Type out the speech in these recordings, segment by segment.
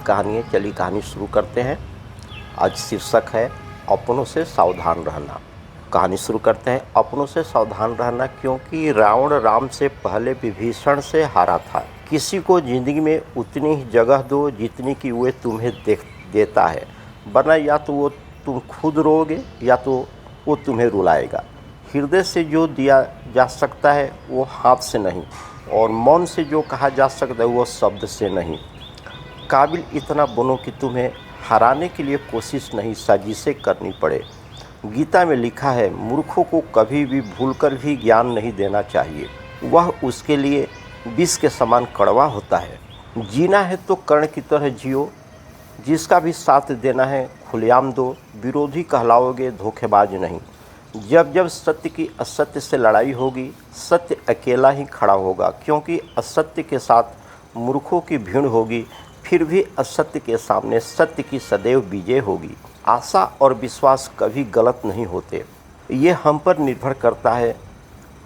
कहानी है। चलिए कहानी शुरू करते हैं। आज शीर्षक है अपनों से सावधान रहना। कहानी शुरू करते हैं। अपनों से सावधान रहना, क्योंकि रावण राम से पहले विभीषण से हारा था। किसी को जिंदगी में उतनी ही जगह दो जितनी कि वह तुम्हें देता है, वरना या तो वो तुम खुद रोओगे या तो वो तुम्हें रुलाएगा। हृदय से जो दिया जा सकता है वो हाथ से नहीं, और मौन से जो कहा जा सकता है वो शब्द से नहीं। काबिल इतना बनो कि तुम्हें हराने के लिए कोशिश नहीं, साजिशें करनी पड़े। गीता में लिखा है, मूर्खों को कभी भी भूलकर भी ज्ञान नहीं देना चाहिए, वह उसके लिए विष के समान कड़वा होता है। जीना है तो कर्ण की तरह जियो, जिसका भी साथ देना है खुलेआम दो। विरोधी कहलाओगे, धोखेबाज नहीं। जब जब सत्य की असत्य से लड़ाई होगी, सत्य अकेला ही खड़ा होगा, क्योंकि असत्य के साथ मूर्खों की भीड़ होगी। फिर भी असत्य के सामने सत्य की सदैव विजय होगी। आशा और विश्वास कभी गलत नहीं होते। ये हम पर निर्भर करता है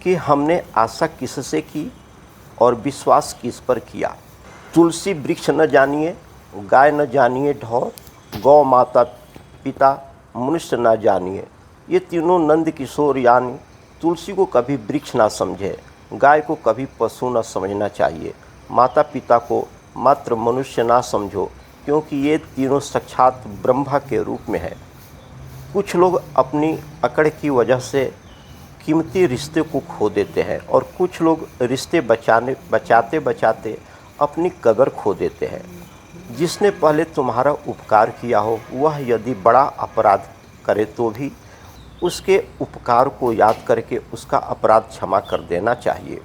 कि हमने आशा किससे की और विश्वास किस पर किया। तुलसी वृक्ष न जानिए, गाय न जानिए ढौर, गौ माता पिता मनुष्य न जानिए। ये तीनों नंद किशोर यानी तुलसी को कभी वृक्ष ना समझे, गाय को कभी पशु न समझना चाहिए, माता पिता को मात्र मनुष्य ना समझो, क्योंकि ये तीनों साक्षात ब्रह्मा के रूप में है। कुछ लोग अपनी अकड़ की वजह से कीमती रिश्ते को खो देते हैं, और कुछ लोग रिश्ते बचाते बचाते अपनी कदर खो देते हैं। जिसने पहले तुम्हारा उपकार किया हो, वह यदि बड़ा अपराध करे तो भी उसके उपकार को याद करके उसका अपराध क्षमा कर देना चाहिए।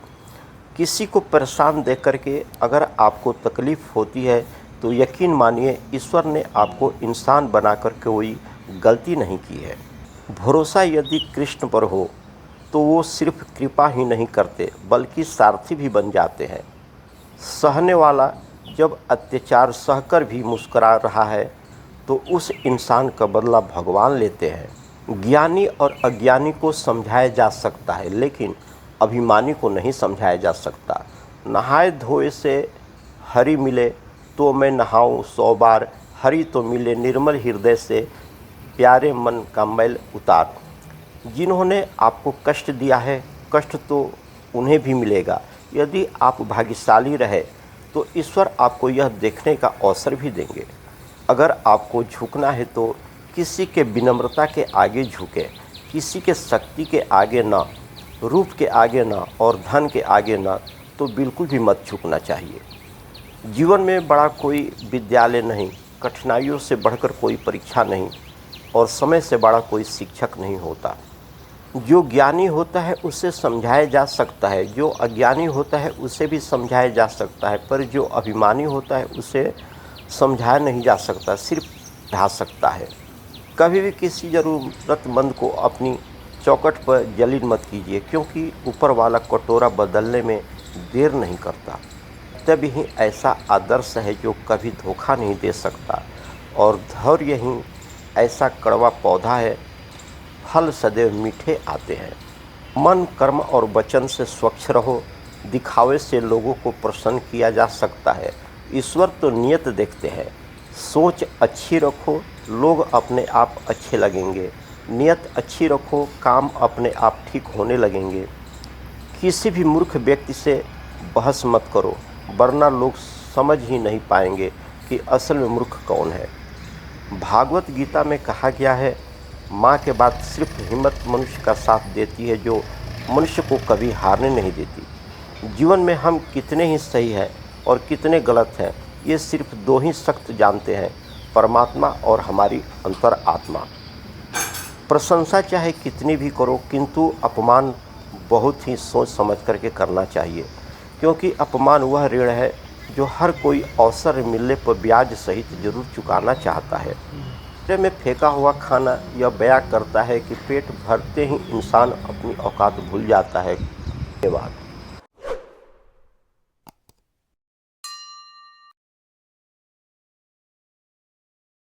किसी को परेशान देख करके अगर आपको तकलीफ़ होती है तो यकीन मानिए ईश्वर ने आपको इंसान बनाकर कोई गलती नहीं की है। भरोसा यदि कृष्ण पर हो तो वो सिर्फ कृपा ही नहीं करते बल्कि सारथी भी बन जाते हैं। सहने वाला जब अत्याचार सहकर भी मुस्कुरा रहा है तो उस इंसान का बदला भगवान लेते हैं। ज्ञानी और अज्ञानी को समझाया जा सकता है, लेकिन अभिमानी को नहीं समझाया जा सकता। नहाए धोए से हरि मिले तो मैं नहाऊं 100 बार, हरि तो मिले निर्मल हृदय से, प्यारे मन का मैल उतार। जिन्होंने आपको कष्ट दिया है, कष्ट तो उन्हें भी मिलेगा। यदि आप भाग्यशाली रहे तो ईश्वर आपको यह देखने का अवसर भी देंगे। अगर आपको झुकना है तो किसी के विनम्रता के आगे झुके, किसी के शक्ति के आगे ना, रूप के आगे ना, और धन के आगे ना, तो बिल्कुल भी मत झुकना चाहिए। जीवन में बड़ा कोई विद्यालय नहीं, कठिनाइयों से बढ़कर कोई परीक्षा नहीं, और समय से बड़ा कोई शिक्षक नहीं होता। जो ज्ञानी होता है उसे समझाया जा सकता है, जो अज्ञानी होता है उसे भी समझाया जा सकता है, पर जो अभिमानी होता है उसे समझाया नहीं जा सकता, सिर्फ ढा सकता है। कभी भी किसी ज़रूरतमंद को अपनी चौखट पर जलील मत कीजिए, क्योंकि ऊपर वाला कटोरा बदलने में देर नहीं करता। तभी ही ऐसा आदर्श है जो कभी धोखा नहीं दे सकता, और धैर्य ही ऐसा कड़वा पौधा है, फल सदैव मीठे आते हैं। मन, कर्म और वचन से स्वच्छ रहो। दिखावे से लोगों को प्रसन्न किया जा सकता है, ईश्वर तो नियत देखते हैं। सोच अच्छी रखो, लोग अपने आप अच्छे लगेंगे। नियत अच्छी रखो, काम अपने आप ठीक होने लगेंगे। किसी भी मूर्ख व्यक्ति से बहस मत करो, वरना लोग समझ ही नहीं पाएंगे कि असल में मूर्ख कौन है। भागवत गीता में कहा गया है, माँ के बाद सिर्फ हिम्मत मनुष्य का साथ देती है, जो मनुष्य को कभी हारने नहीं देती। जीवन में हम कितने ही सही हैं और कितने गलत हैं, ये सिर्फ 2 ही शख्स जानते हैं, परमात्मा और हमारी अंतर आत्मा। प्रशंसा चाहे कितनी भी करो, किंतु अपमान बहुत ही सोच समझ करके करना चाहिए, क्योंकि अपमान वह ऋण है जो हर कोई अवसर मिलने पर ब्याज सहित जरूर चुकाना चाहता है। में फेंका हुआ खाना यह बयां करता है कि पेट भरते ही इंसान अपनी औकात भूल जाता है। धन्यवाद।